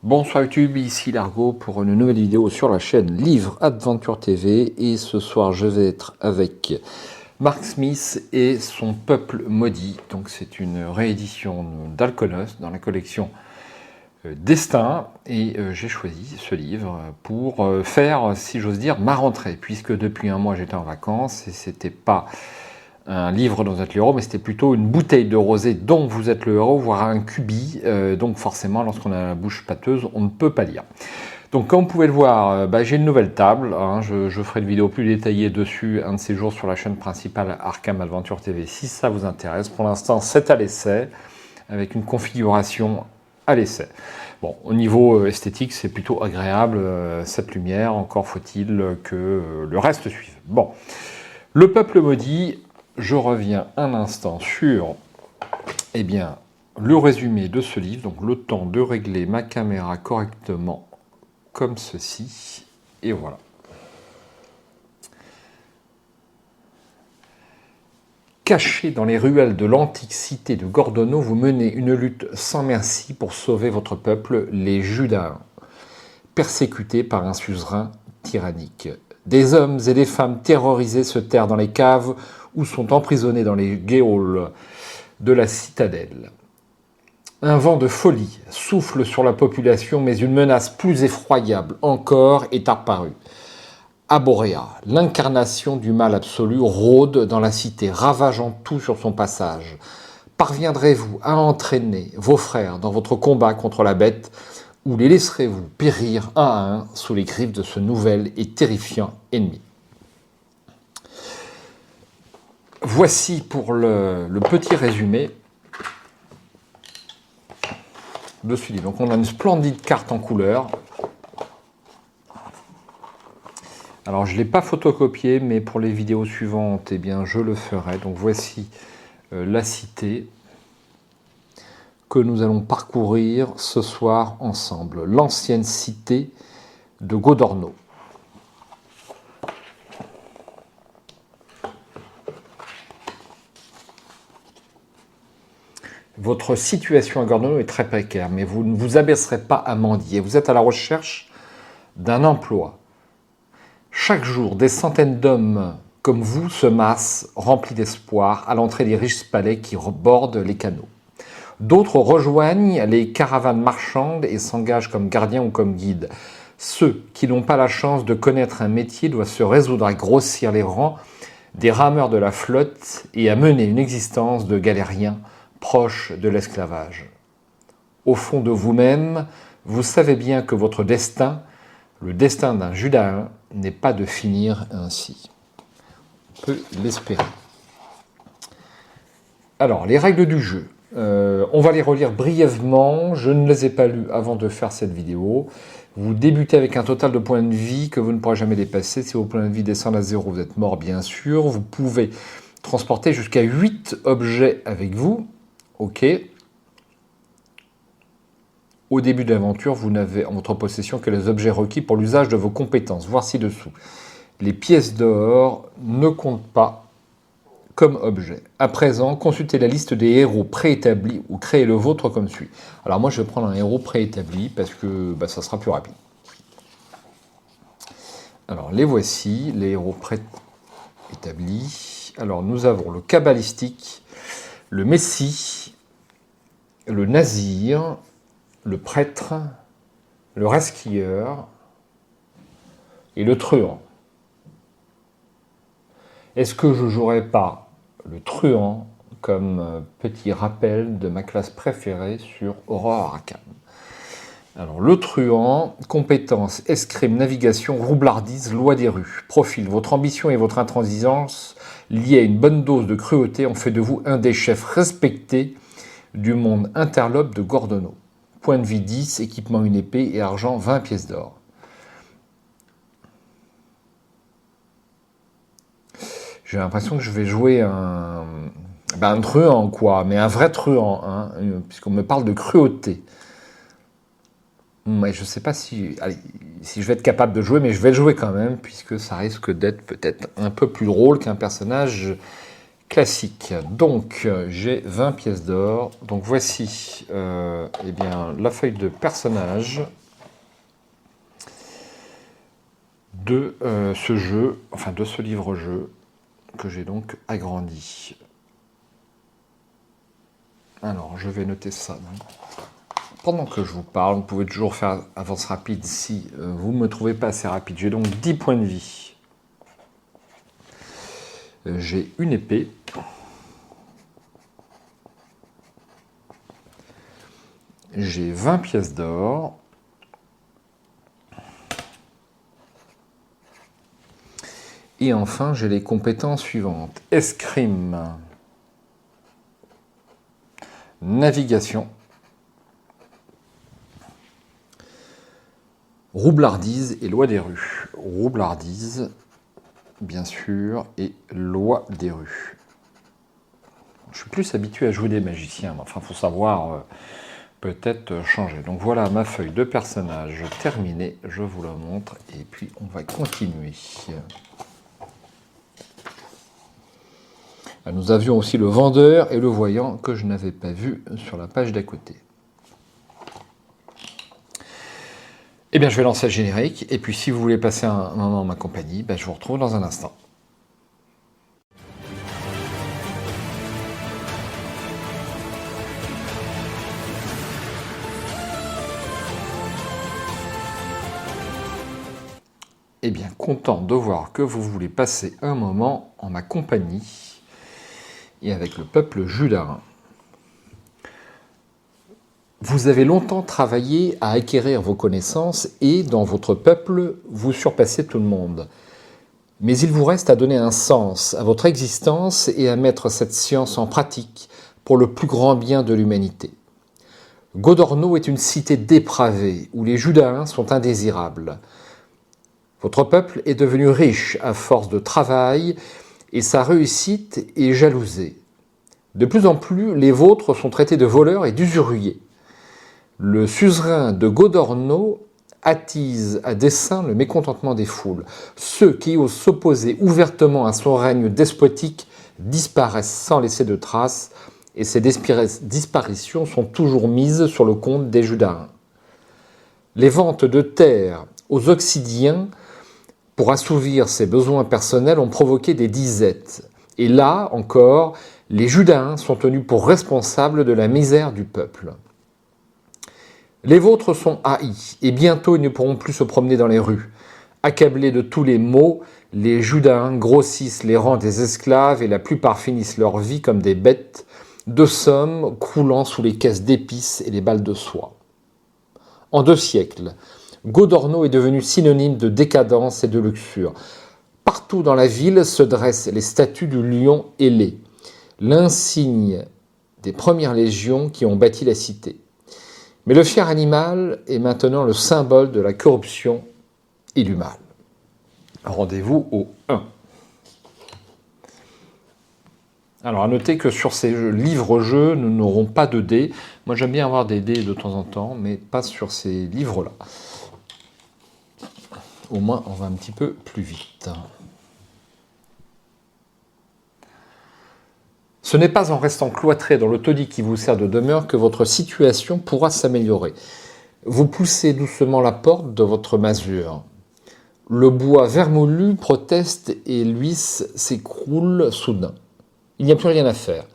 Bonsoir YouTube, ici Largo pour une nouvelle vidéo sur la chaîne Livre Adventure TV et ce soir je vais être avec Mark Smith et son Peuple maudit. Donc c'est une réédition d'Alconos dans la collection Destin et j'ai choisi ce livre pour faire, si j'ose dire, ma rentrée puisque depuis un mois j'étais en vacances et c'était pas un livre dont vous êtes le héros, mais c'était plutôt une bouteille de rosé dont vous êtes le héros, voire un cubi. Donc forcément, lorsqu'on a la bouche pâteuse, on ne peut pas lire. Donc comme vous pouvez le voir, j'ai une nouvelle table. Je ferai une vidéo plus détaillée dessus un de ces jours sur la chaîne principale Arkham Adventure TV, si ça vous intéresse. Pour l'instant, c'est à l'essai, avec une configuration à l'essai. Bon, au niveau esthétique, c'est plutôt agréable, cette lumière. Encore faut-il que le reste suive. Bon, le Peuple maudit. Je reviens un instant sur le résumé de ce livre, donc le temps de régler ma caméra correctement comme ceci, et voilà. Caché dans les ruelles de l'antique cité de Gordonneau, vous menez une lutte sans merci pour sauver votre peuple, les Judains, persécutés par un suzerain tyrannique. Des hommes et des femmes terrorisés se terrent dans les caves ou sont emprisonnés dans les geôles de la citadelle. Un vent de folie souffle sur la population, mais une menace plus effroyable encore est apparue. Aborea, l'incarnation du mal absolu, rôde dans la cité, ravageant tout sur son passage. Parviendrez-vous à entraîner vos frères dans votre combat contre la bête, ou les laisserez-vous périr un à un sous les griffes de ce nouvel et terrifiant ennemi? Voici pour le petit résumé de ce livre. Donc on a une splendide carte en couleur. Alors je ne l'ai pas photocopié, mais pour les vidéos suivantes, je le ferai. Donc voici la cité que nous allons parcourir ce soir ensemble. L'ancienne cité de Gordonneau. Votre situation à Gordonneau est très précaire, mais vous ne vous abaisserez pas à mendier. Vous êtes à la recherche d'un emploi. Chaque jour, des centaines d'hommes comme vous se massent, remplis d'espoir, à l'entrée des riches palais qui bordent les canaux. D'autres rejoignent les caravanes marchandes et s'engagent comme gardiens ou comme guides. Ceux qui n'ont pas la chance de connaître un métier doivent se résoudre à grossir les rangs des rameurs de la flotte et à mener une existence de galériens proche de l'esclavage. Au fond de vous-même, vous savez bien que votre destin, le destin d'un Judaïen, n'est pas de finir ainsi. On peut l'espérer. Alors, les règles du jeu. On va les relire brièvement. Je ne les ai pas lues avant de faire cette vidéo. Vous débutez avec un total de points de vie que vous ne pourrez jamais dépasser. Si vos points de vie descendent à 0, vous êtes mort, bien sûr. Vous pouvez transporter jusqu'à 8 objets avec vous. Ok. Au début de l'aventure, vous n'avez en votre possession que les objets requis pour l'usage de vos compétences. Voir ci-dessous. Les pièces d'or ne comptent pas comme objet. À présent, consultez la liste des héros préétablis ou créez le vôtre comme suit. Alors moi, je vais prendre un héros préétabli parce que ça sera plus rapide. Alors, les voici, les héros préétablis. Alors, nous avons le Kabbalistique, le Messie, le Nazir, le Prêtre, le Rescueur et le Truand. Est-ce que je ne jouerai pas le Truand comme petit rappel de ma classe préférée sur Aurore Arkham? Alors, le Truand, compétences, escrime, navigation, roublardise, loi des rues. Profil, votre ambition et votre intransigeance liées à une bonne dose de cruauté ont fait de vous un des chefs respectés du monde interlope de Gordonneau. Point de vie 10, équipement une épée et argent 20 pièces d'or. J'ai l'impression que je vais jouer un truand, quoi, mais un vrai truand, puisqu'on me parle de cruauté. Mais je ne sais pas si je vais être capable de jouer, mais je vais le jouer quand même, puisque ça risque d'être peut-être un peu plus drôle qu'un personnage classique. Donc, j'ai 20 pièces d'or. Donc, voici eh bien, la feuille de personnage de ce jeu, enfin de ce livre-jeu, que j'ai donc agrandi. Alors, je vais noter ça. Pendant que je vous parle, vous pouvez toujours faire avance rapide si vous ne me trouvez pas assez rapide. J'ai donc 10 points de vie. J'ai une épée. J'ai 20 pièces d'or. Et enfin, j'ai les compétences suivantes. Escrime. Navigation. Roublardise et loi des rues. Roublardise, bien sûr, et loi des rues. Je suis plus habitué à jouer des magiciens, mais enfin, il faut savoir peut-être changer. Donc voilà ma feuille de personnage terminée, je vous la montre, et puis on va continuer. Nous avions aussi le vendeur et le voyant que je n'avais pas vu sur la page d'à côté. Eh bien, je vais lancer le générique, et puis si vous voulez passer un moment en ma compagnie, je vous retrouve dans un instant. Eh bien, content de voir que vous voulez passer un moment en ma compagnie et avec le peuple judain. Vous avez longtemps travaillé à acquérir vos connaissances et, dans votre peuple, vous surpassez tout le monde. Mais il vous reste à donner un sens à votre existence et à mettre cette science en pratique pour le plus grand bien de l'humanité. Godorno est une cité dépravée où les Judains sont indésirables. Votre peuple est devenu riche à force de travail et sa réussite est jalousée. De plus en plus, les vôtres sont traités de voleurs et d'usuriers. Le suzerain de Godorno attise à dessein le mécontentement des foules. Ceux qui osent s'opposer ouvertement à son règne despotique disparaissent sans laisser de traces, et ces disparitions sont toujours mises sur le compte des Judains. Les ventes de terres aux Occidiens pour assouvir ses besoins personnels ont provoqué des disettes. Et là encore, les Judains sont tenus pour responsables de la misère du peuple. Les vôtres sont haïs, et bientôt ils ne pourront plus se promener dans les rues. Accablés de tous les maux, les Judains grossissent les rangs des esclaves et la plupart finissent leur vie comme des bêtes, de somme croulant sous les caisses d'épices et les balles de soie. En 2 siècles, Godorno est devenu synonyme de décadence et de luxure. Partout dans la ville se dressent les statues du lion ailé, l'insigne des premières légions qui ont bâti la cité. Mais le fier animal est maintenant le symbole de la corruption et du mal. Rendez-vous au 1. Alors, à noter que sur ces livres-jeux, nous n'aurons pas de dés. Moi, j'aime bien avoir des dés de temps en temps, mais pas sur ces livres-là. Au moins, on va un petit peu plus vite. Ce n'est pas en restant cloîtré dans le taudis qui vous sert de demeure que votre situation pourra s'améliorer. Vous poussez doucement la porte de votre masure. Le bois vermoulu proteste et l'huisse s'écroule soudain. Il n'y a plus rien à faire.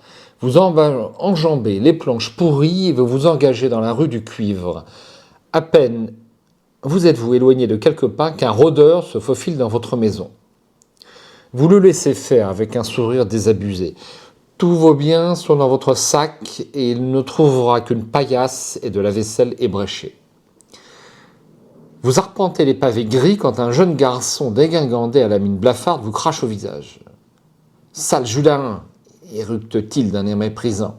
Vous enjambez les planches pourries et vous vous engagez dans la rue du Cuivre. À peine vous êtes-vous éloigné de quelques pas qu'un rôdeur se faufile dans votre maison. Vous le laissez faire avec un sourire désabusé. Tous vos biens sont dans votre sac et il ne trouvera qu'une paillasse et de la vaisselle ébréchée. Vous arpentez les pavés gris quand un jeune garçon dégingandé à la mine blafarde vous crache au visage. « Sale Judain !» éructe-t-il d'un air méprisant.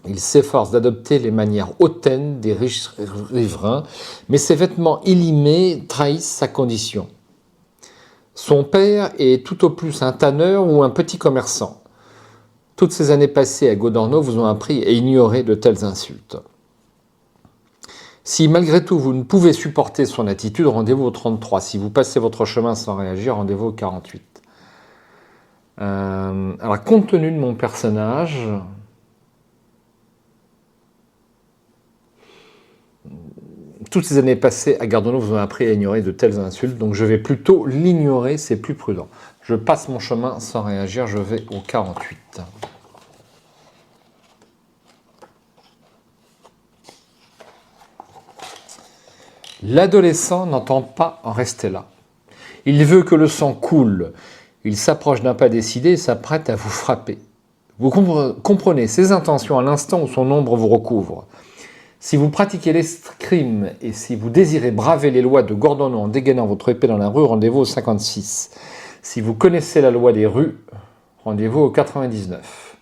Il s'efforce d'adopter les manières hautaines des riches riverains, mais ses vêtements élimés trahissent sa condition. Son père est tout au plus un tanneur ou un petit commerçant. Toutes ces années passées à Godorno vous ont appris à ignorer de telles insultes. Si malgré tout vous ne pouvez supporter son attitude, rendez-vous au 33. Si vous passez votre chemin sans réagir, rendez-vous au 48. Alors, compte tenu de mon personnage, toutes ces années passées à Gardonneau vous ont appris à ignorer de telles insultes, donc je vais plutôt l'ignorer, c'est plus prudent. Je passe mon chemin sans réagir, je vais au 48. L'adolescent n'entend pas en rester là. Il veut que le sang coule. Il s'approche d'un pas décidé et s'apprête à vous frapper. Vous comprenez ses intentions à l'instant où son ombre vous recouvre. Si vous pratiquez l'escrime et si vous désirez braver les lois de Gordonneau en dégainant votre épée dans la rue, rendez-vous au 56. Si vous connaissez la loi des rues, rendez-vous au 99.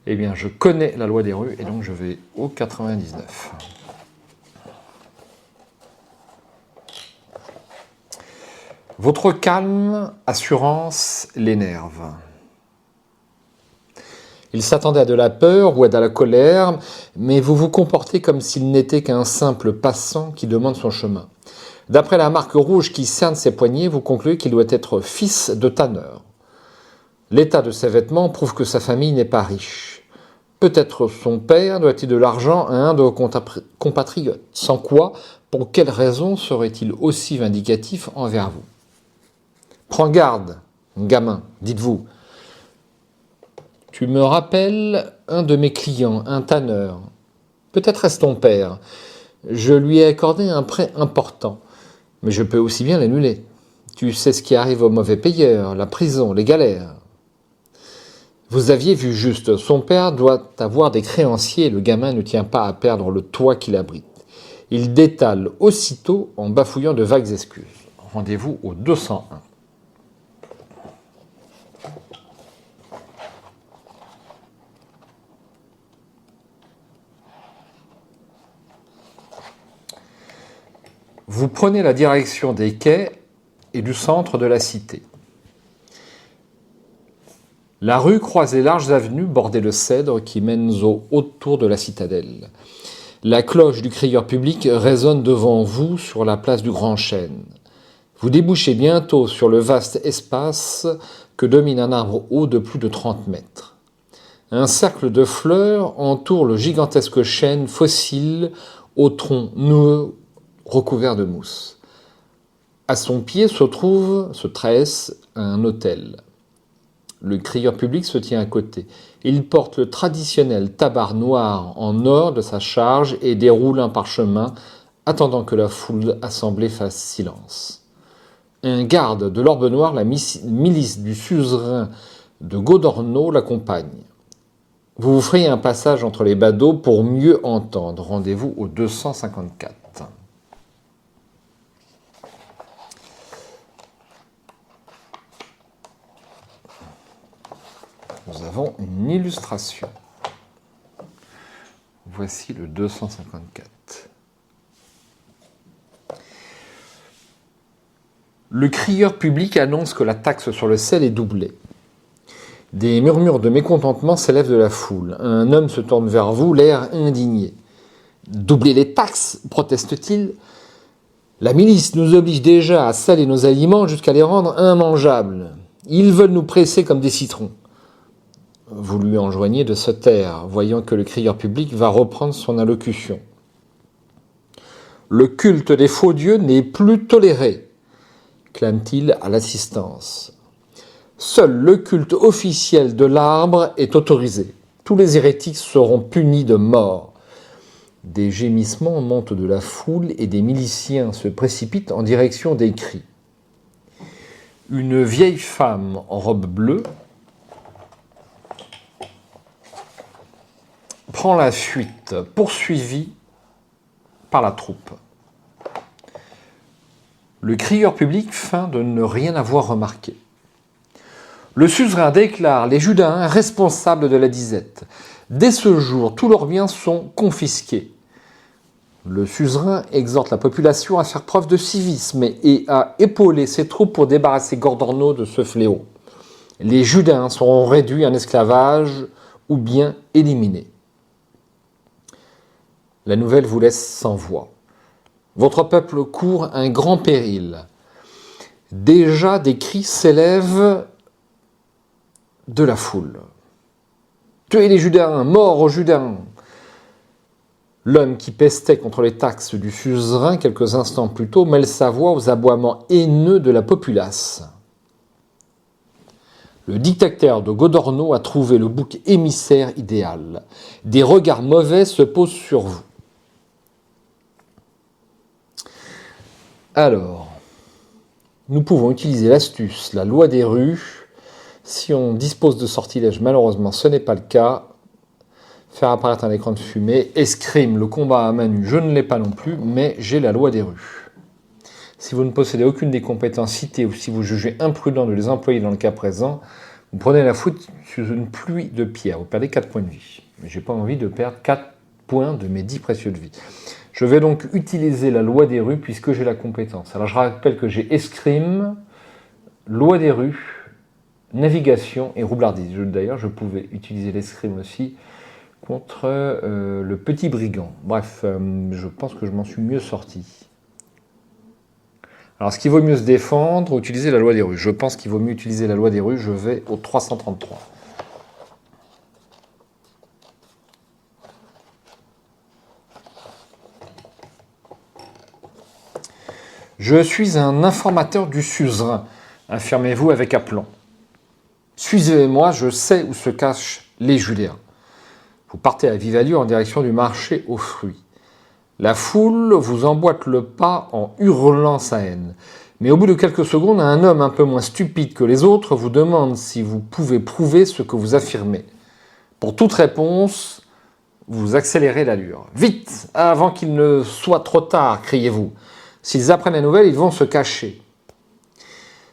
Eh bien, je connais la loi des rues et donc je vais au 99. Votre calme, assurance, l'énerve. Il s'attendait à de la peur ou à de la colère, mais vous vous comportez comme s'il n'était qu'un simple passant qui demande son chemin. D'après la marque rouge qui cerne ses poignets, vous concluez qu'il doit être fils de tanneur. L'état de ses vêtements prouve que sa famille n'est pas riche. Peut-être son père doit-il de l'argent à un de vos compatriotes. Sans quoi, pour quelle raison serait-il aussi vindicatif envers vous ? Prends garde, gamin, dites-vous. Tu me rappelles un de mes clients, un tanneur. Peut-être est-ce ton père. Je lui ai accordé un prêt important, mais je peux aussi bien l'annuler. Tu sais ce qui arrive aux mauvais payeurs, la prison, les galères. Vous aviez vu juste, son père doit avoir des créanciers et le gamin ne tient pas à perdre le toit qu'il abrite. Il détale aussitôt en bafouillant de vagues excuses. Rendez-vous au 201. Vous prenez la direction des quais et du centre de la cité. La rue croise les larges avenues bordées de cèdres qui mènent au haut tour de la citadelle. La cloche du crieur public résonne devant vous sur la place du Grand Chêne. Vous débouchez bientôt sur le vaste espace que domine un arbre haut de plus de 30 mètres. Un cercle de fleurs entoure le gigantesque chêne fossile au tronc noueux recouvert de mousse. À son pied se tresse un autel. Le crieur public se tient à côté. Il porte le traditionnel tabard noir en or de sa charge et déroule un parchemin, attendant que la foule assemblée fasse silence. Un garde de l'Orbe Noire, la milice du suzerain de Godorno, l'accompagne. Vous vous ferez un passage entre les badauds pour mieux entendre. Rendez-vous au 254. Nous avons une illustration. Voici le 254. Le crieur public annonce que la taxe sur le sel est doublée. Des murmures de mécontentement s'élèvent de la foule. Un homme se tourne vers vous, l'air indigné. « Doubler les taxes » proteste-t-il. « La milice nous oblige déjà à saler nos aliments jusqu'à les rendre immangeables. Ils veulent nous presser comme des citrons. » Vous lui enjoignez de se taire, voyant que le crieur public va reprendre son allocution. « Le culte des faux dieux n'est plus toléré », clame-t-il à l'assistance. « Seul le culte officiel de l'arbre est autorisé. Tous les hérétiques seront punis de mort. » Des gémissements montent de la foule et des miliciens se précipitent en direction des cris. Une vieille femme en robe bleue prend la fuite, poursuivie par la troupe. Le crieur public feint de ne rien avoir remarqué. Le suzerain déclare les Judaïns responsables de la disette. Dès ce jour, tous leurs biens sont confisqués. Le suzerain exhorte la population à faire preuve de civisme et à épauler ses troupes pour débarrasser Gordorno de ce fléau. Les Judaïns seront réduits en esclavage ou bien éliminés. La nouvelle vous laisse sans voix. Votre peuple court un grand péril. Déjà des cris s'élèvent de la foule. Tuez les Judéens, mort aux Judéens. L'homme qui pestait contre les taxes du suzerain quelques instants plus tôt mêle sa voix aux aboiements haineux de la populace. Le dictateur de Godorno a trouvé le bouc émissaire idéal. Des regards mauvais se posent sur vous. Alors, nous pouvons utiliser l'astuce, la loi des rues. Si on dispose de sortilèges, malheureusement, ce n'est pas le cas. Faire apparaître un écran de fumée. Escrime, le combat à main nue, je ne l'ai pas non plus, mais j'ai la loi des rues. Si vous ne possédez aucune des compétences citées ou si vous jugez imprudent de les employer dans le cas présent, vous prenez la faute sur une pluie de pierres. Vous perdez 4 points de vie. Mais je n'ai pas envie de perdre 4 points de mes 10 précieux de vie. Je vais donc utiliser la loi des rues puisque j'ai la compétence. Alors je rappelle que j'ai escrime, loi des rues, navigation et roublardise. D'ailleurs, je pouvais utiliser l'escrime aussi contre le petit brigand. Bref, je pense que je m'en suis mieux sorti. Alors, est-ce qu'il vaut mieux se défendre ou utiliser la loi des rues? Je pense qu'il vaut mieux utiliser la loi des rues. Je vais au 333. Je suis un informateur du suzerain, affirmez-vous avec aplomb. Suivez-moi, je sais où se cachent les Judéens. Vous partez à vive allure en direction du marché aux fruits. La foule vous emboîte le pas en hurlant sa haine. Mais au bout de quelques secondes, un homme un peu moins stupide que les autres vous demande si vous pouvez prouver ce que vous affirmez. Pour toute réponse, vous accélérez l'allure. Vite, avant qu'il ne soit trop tard, criez-vous. S'ils apprennent la nouvelle, ils vont se cacher.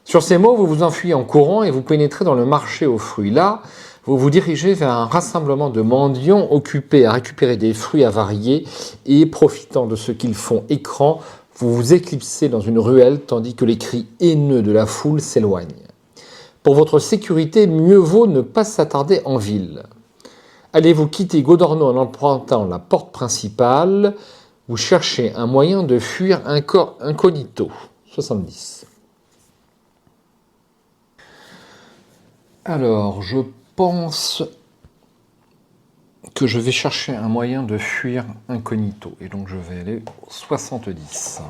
Sur ces mots, vous vous enfuyez en courant et vous pénétrez dans le marché aux fruits. Là, vous vous dirigez vers un rassemblement de mendiants occupés à récupérer des fruits avariés et profitant de ce qu'ils font écran, vous vous éclipsez dans une ruelle tandis que les cris haineux de la foule s'éloignent. Pour votre sécurité, mieux vaut ne pas s'attarder en ville. Allez-vous quitter Godorno en empruntant la porte principale? Vous cherchez un moyen de fuir incognito. 70. Alors, je pense que je vais chercher un moyen de fuir incognito. Et donc, je vais aller au 70.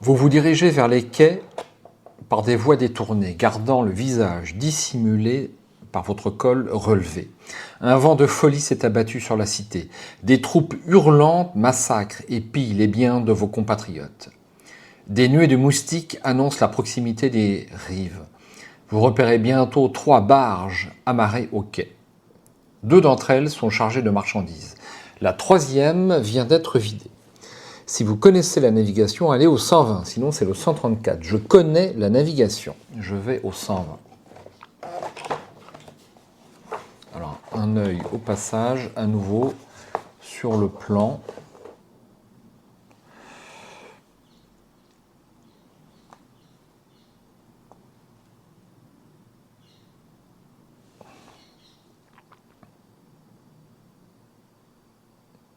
Vous vous dirigez vers les quais par des voies détournées, gardant le visage dissimulé par votre col relevé. Un vent de folie s'est abattu sur la cité. Des troupes hurlantes massacrent et pillent les biens de vos compatriotes. Des nuées de moustiques annoncent la proximité des rives. Vous repérez bientôt 3 barges amarrées au quai. 2 d'entre elles sont chargées de marchandises. La 3e vient d'être vidée. Si vous connaissez la navigation, allez au 120, sinon c'est le 134. Je connais la navigation. Je vais au 120. Alors, un œil au passage, à nouveau, sur le plan.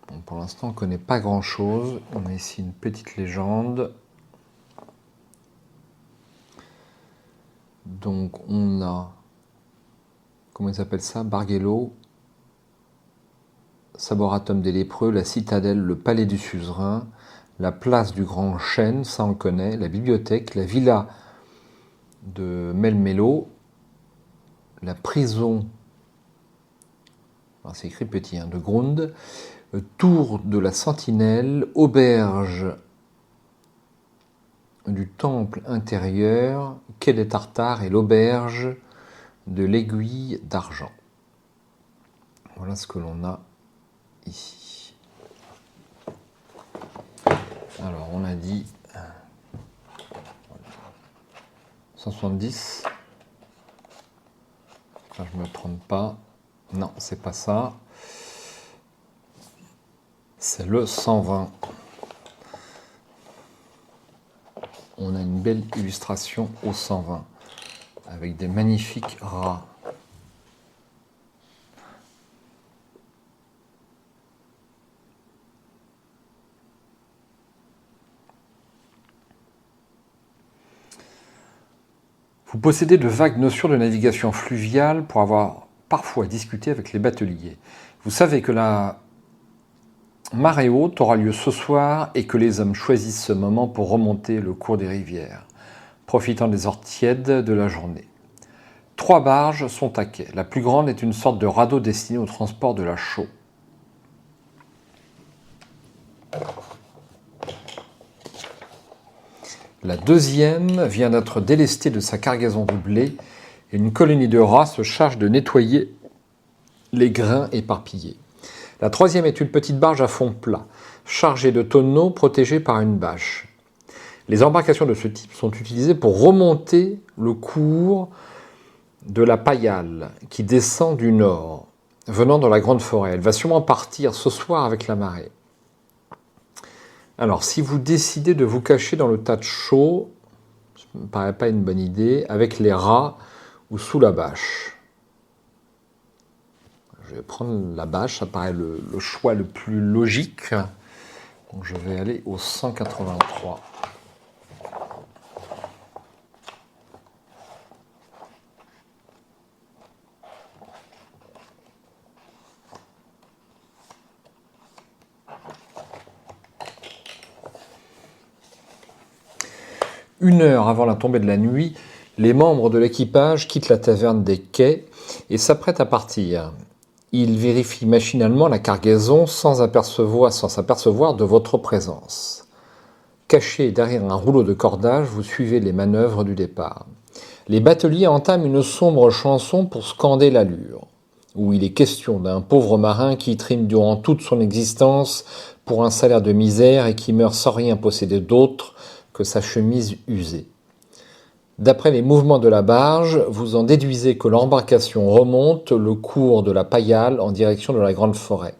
Bon, pour l'instant, on ne connaît pas grand-chose. On a ici une petite légende. Donc, on a... Comment ils appellent ça? Bargello, Saboratum des lépreux, la citadelle, le palais du suzerain, la place du grand chêne, ça on le connaît, la bibliothèque, la villa de Melmelo, la prison, c'est écrit petit, de Grund, tour de la sentinelle, auberge du temple intérieur, quai des Tartares et l'auberge de l'aiguille d'argent. Voilà ce que l'on a ici. Alors, on a dit 170. Là, je ne me trompe pas. Non, c'est pas ça. C'est le 120. On a une belle illustration au 120 avec des magnifiques rats. Vous possédez de vagues notions de navigation fluviale pour avoir parfois discuté avec les bateliers. Vous savez que la marée haute aura lieu ce soir et que les hommes choisissent ce moment pour remonter le cours des rivières, profitant des heures tièdes de la journée. 3 barges sont à quai. La plus grande est une sorte de radeau destiné au transport de la chaux. La deuxième vient d'être délestée de sa cargaison de blé et une colonie de rats se charge de nettoyer les grains éparpillés. La troisième est une petite barge à fond plat, chargée de tonneaux protégés par une bâche. Les embarcations de ce type sont utilisées pour remonter le cours de la Payale qui descend du nord, venant dans la grande forêt. Elle va sûrement partir ce soir avec la marée. Alors, si vous décidez de vous cacher dans le tas de chaux, ça ne me paraît pas une bonne idée, avec les rats ou sous la bâche. Je vais prendre la bâche, ça paraît le choix le plus logique. Donc, je vais aller au 183. Une heure avant la tombée de la nuit, les membres de l'équipage quittent la taverne des quais et s'apprêtent à partir. Ils vérifient machinalement la cargaison sans s'apercevoir de votre présence. Caché derrière un rouleau de cordage, vous suivez les manœuvres du départ. Les bateliers entament une sombre chanson pour scander l'allure, où il est question d'un pauvre marin qui trime durant toute son existence pour un salaire de misère et qui meurt sans rien posséder d'autre que sa chemise usée. D'après les mouvements de la barge, vous en déduisez que l'embarcation remonte le cours de la Payale en direction de la grande forêt.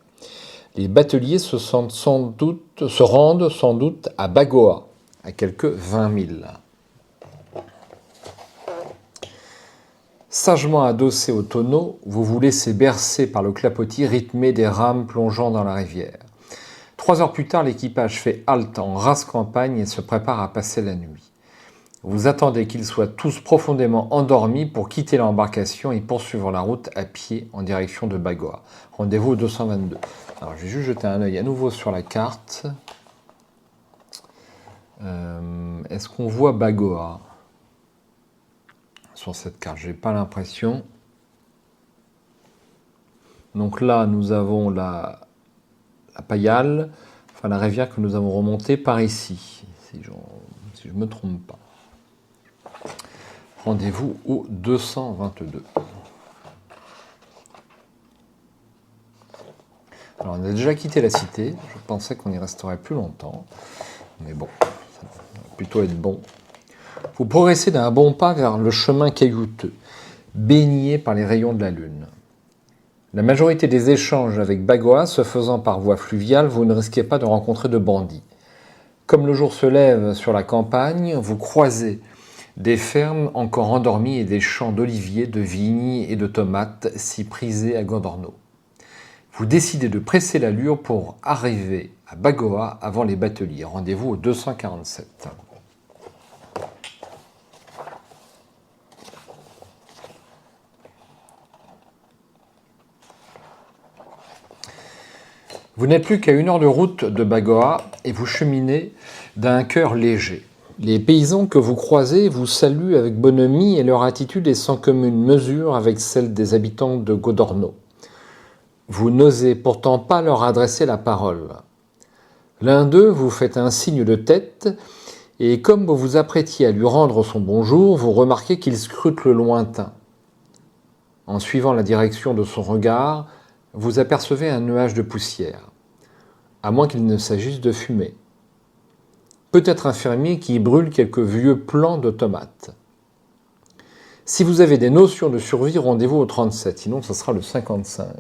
Les bateliers se rendent sans doute à Bagoa, à quelques 20 000. Sagement adossé au tonneau, vous vous laissez bercer par le clapotis rythmé des rames plongeant dans la rivière. 3 heures plus tard, l'équipage fait halte en rase campagne et se prépare à passer la nuit. Vous attendez qu'ils soient tous profondément endormis pour quitter l'embarcation et poursuivre la route à pied en direction de Bagoa. Rendez-vous au 222. Alors, je vais juste jeter un œil à nouveau sur la carte. Est-ce qu'on voit Bagoa sur cette carte? Je n'ai pas l'impression. Donc là, nous avons la Payale, enfin la rivière que nous avons remontée par ici, si je ne me trompe pas. Rendez-vous au 222. Alors on a déjà quitté la cité, je pensais qu'on y resterait plus longtemps, mais bon, ça va plutôt être bon. Vous progressez d'un bon pas vers le chemin caillouteux, baigné par les rayons de la lune. La majorité des échanges avec Bagoa se faisant par voie fluviale, vous ne risquez pas de rencontrer de bandits. Comme le jour se lève sur la campagne, vous croisez des fermes encore endormies et des champs d'oliviers, de vignes et de tomates si prisés à Gondorno. Vous décidez de presser l'allure pour arriver à Bagoa avant les bateliers. Rendez-vous au 247. Vous n'êtes plus qu'à 1 heure de route de Bagoa et vous cheminez d'un cœur léger. Les paysans que vous croisez vous saluent avec bonhomie et leur attitude est sans commune mesure avec celle des habitants de Gondorno. Vous n'osez pourtant pas leur adresser la parole. L'un d'eux vous fait un signe de tête et comme vous vous apprêtiez à lui rendre son bonjour, vous remarquez qu'il scrute le lointain. En suivant la direction de son regard, vous apercevez un nuage de poussière, à moins qu'il ne s'agisse de fumée. Peut-être un fermier qui brûle quelques vieux plants de tomates. Si vous avez des notions de survie, rendez-vous au 37, sinon ce sera le 55.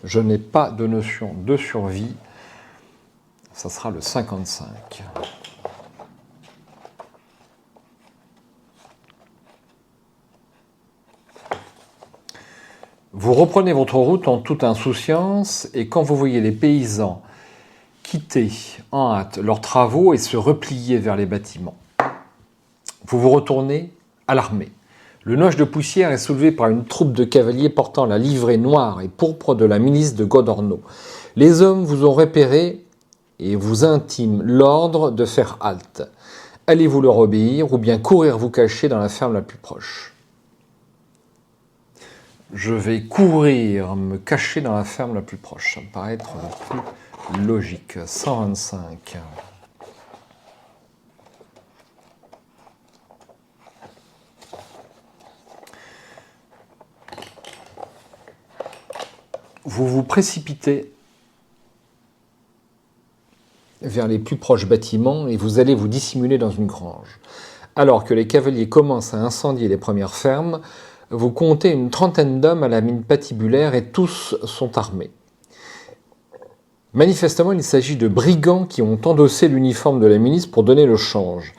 Je n'ai pas de notion de survie, ça sera le 55. Vous reprenez votre route en toute insouciance et quand vous voyez les paysans quitter en hâte leurs travaux et se replier vers les bâtiments, vous vous retournez alarmé. Le nuage de poussière est soulevé par une troupe de cavaliers portant la livrée noire et pourpre de la milice de Godorno. Les hommes vous ont repéré et vous intiment l'ordre de faire halte. Allez-vous leur obéir ou bien courir vous cacher dans la ferme la plus proche? Je vais courir me cacher dans la ferme la plus proche. Ça me paraît être le plus logique. 125. Vous vous précipitez vers les plus proches bâtiments et vous allez vous dissimuler dans une grange. Alors que les cavaliers commencent à incendier les premières fermes, vous comptez une trentaine d'hommes à la mine patibulaire et tous sont armés. Manifestement, il s'agit de brigands qui ont endossé l'uniforme de la milice pour donner le change.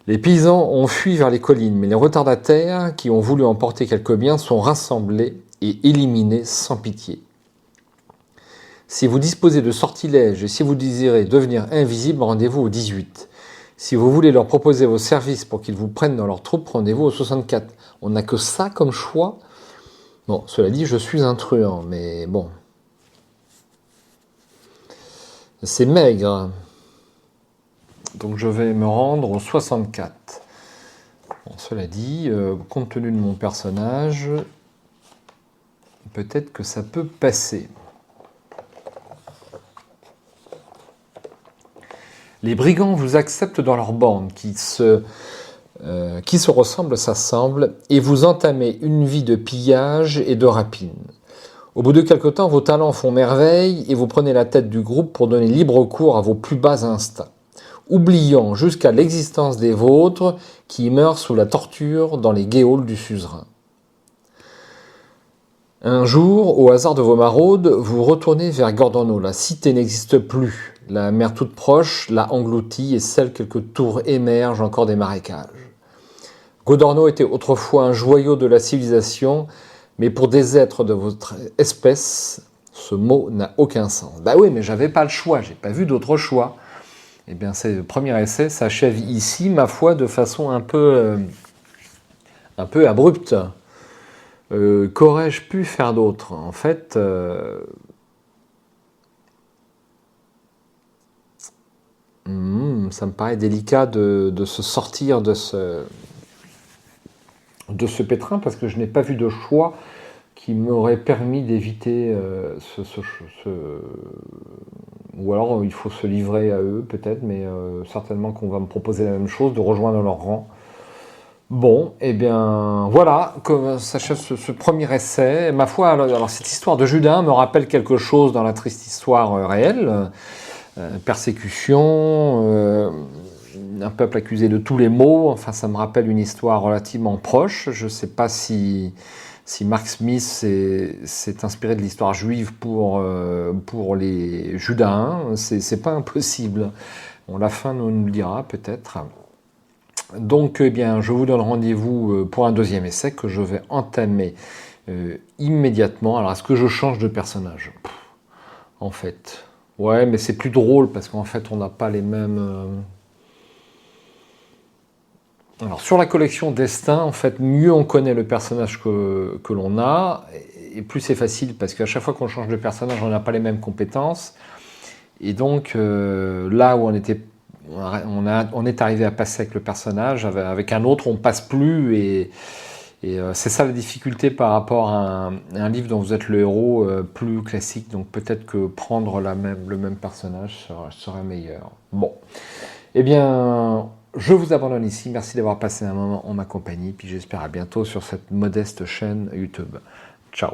Les paysans ont fui vers les collines, mais les retardataires qui ont voulu emporter quelques biens sont rassemblés et éliminés sans pitié. Si vous disposez de sortilèges et si vous désirez devenir invisible, rendez-vous au 18. Si vous voulez leur proposer vos services pour qu'ils vous prennent dans leurs troupes, rendez-vous au 64. On n'a que ça comme choix. Bon, cela dit, je suis un truand, mais bon. C'est maigre. Donc je vais me rendre au 64. Bon, cela dit, compte tenu de mon personnage, peut-être que ça peut passer. Les brigands vous acceptent dans leur bande, qui se ressemblent, s'assemblent, et vous entamez une vie de pillage et de rapine. Au bout de quelque temps, vos talents font merveille et vous prenez la tête du groupe pour donner libre cours à vos plus bas instincts, oubliant jusqu'à l'existence des vôtres qui meurent sous la torture dans les geôles du suzerain. Un jour, au hasard de vos maraudes, vous retournez vers Godorno. La cité n'existe plus. La mer toute proche l'a engloutie et seules quelques tours émergent encore des marécages. Godorno était autrefois un joyau de la civilisation, mais pour des êtres de votre espèce, ce mot n'a aucun sens. Bah oui, mais j'avais pas le choix, j'ai pas vu d'autre choix. Eh bien, c'est le premier essai s'achève ici, ma foi, de façon un peu abrupte. Qu'aurais-je pu faire d'autre? En fait, ça me paraît délicat de se sortir de ce pétrin parce que je n'ai pas vu de choix qui m'aurait permis d'éviter ou alors il faut se livrer à eux peut-être, mais certainement qu'on va me proposer la même chose, de rejoindre leur rang. Bon, eh bien voilà, comme s'achève ce premier essai. Ma foi, alors cette histoire de Judas me rappelle quelque chose dans la triste histoire réelle. Persécution, un peuple accusé de tous les maux, enfin ça me rappelle une histoire relativement proche. Je ne sais pas si Mark Smith s'est inspiré de l'histoire juive pour les Judaïens, c'est pas impossible. Bon, la fin nous le dira peut-être. Donc eh bien, je vous donne rendez-vous pour un deuxième essai que je vais entamer immédiatement. Alors est-ce que je change de personnage? En fait... Ouais, mais c'est plus drôle parce qu'en fait, on n'a pas les mêmes... Alors, sur la collection Destin, en fait, mieux on connaît le personnage que l'on a, et plus c'est facile parce qu'à chaque fois qu'on change de personnage, on n'a pas les mêmes compétences. Et donc, là où on est arrivé à passer avec le personnage, avec un autre, on passe plus et c'est ça la difficulté par rapport à un livre dont vous êtes le héros plus classique. Donc peut-être que prendre le même personnage serait meilleur. Bon, eh bien, je vous abandonne ici. Merci d'avoir passé un moment en ma compagnie. Puis j'espère à bientôt sur cette modeste chaîne YouTube. Ciao.